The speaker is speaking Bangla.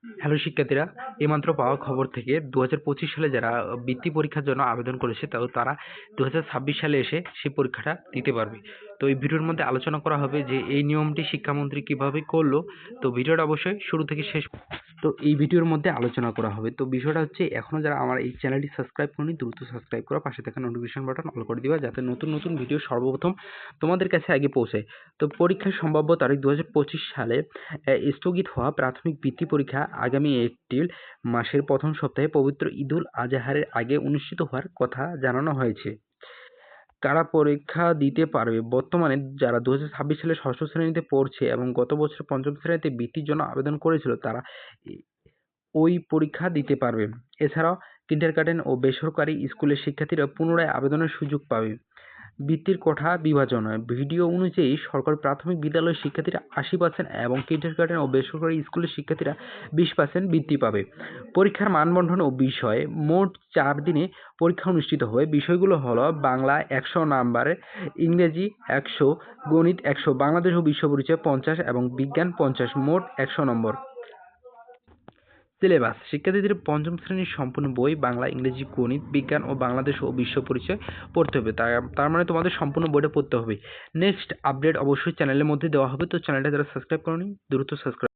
হ্যালো শিক্ষার্থীরা, এইমাত্র পাওয়া খবর থেকে 2025 সালে যারা বৃত্তি পরীক্ষার জন্য আবেদন করেছে তারা 2026 সালে এসে সেই পরীক্ষাটা দিতে পারবে। তো এই ভিডিওর মধ্যে আলোচনা করা হবে যে এই নিয়মটি শিক্ষামন্ত্রী কিভাবে করলো। তো ভিডিওটা অবশ্যই শুরু থেকে শেষ তো এই ভিডিওর মধ্যে আলোচনা করা হবে। তো বিষয়টা হচ্ছে, এখনো যারা আমার এই চ্যানেলটি সাবস্ক্রাইব করনি দ্রুত সাবস্ক্রাইব করা, পাশে থাকা নোটিফিকেশন বাটন অল করে দিবা যাতে নতুন নতুন ভিডিও সর্বপ্রথম তোমাদের কাছে আগে পৌঁছায়। তো পরীক্ষার সম্ভাব্য তারিখ 2025 সালে স্থগিত হওয়া প্রাথমিক বৃত্তি পরীক্ষা আগামী এপ্রিল মাসের প্রথম সপ্তাহে পবিত্র ঈদুল আজহারের আগে অনুষ্ঠিত হওয়ার কথা জানানো হয়েছে। কারা পরীক্ষা দিতে পারবে? বর্তমানে যারা 2026 সালে ষষ্ঠ শ্রেণীতে পড়ছে এবং গত বছর পঞ্চম শ্রেণীতে বৃত্তির জন্য আবেদন করেছিল তারা ওই পরীক্ষা দিতে পারবে। এছাড়াও কিন্ডারগার্টেন ও বেসরকারি স্কুলের শিক্ষার্থীরা পুনরায় আবেদনের সুযোগ পাবে। বৃত্তির কোঠা বিভাজন ভিডিও অনুযায়ী সরকারি প্রাথমিক বিদ্যালয়ের শিক্ষার্থীরা 80% এবং কিন্ডারগার্টেন ও বেসরকারি স্কুলের শিক্ষার্থীরা 20% বৃত্তি পাবে। পরীক্ষার মানবন্ধন ও বিষয় মোট 4 দিনে পরীক্ষা অনুষ্ঠিত হবে। বিষয়গুলো হলো বাংলা 100 নম্বরের, ইংরেজি 100, গণিত 100, বাংলাদেশ ও বিশ্ব পরিচয় 50 এবং বিজ্ঞান 50, মোট 100 নম্বর। সিলেবাস: শিক্ষার্থীদের পঞ্চম শ্রেণীর সম্পূর্ণ বই বাংলা, ইংরেজি, গণিত, বিজ্ঞান ও বাংলাদেশ ও বিশ্ব পরিচয় পড়তে হবে। তার মানে তোমাদের সম্পূর্ণ বইটা পড়তে হবে। নেক্সট আপডেট অবশ্যই চ্যানেলের মধ্যে দেওয়া হবে। তো চ্যানেলটা যারা সাবস্ক্রাইব করোনি দ্রুত সাবস্ক্রাইব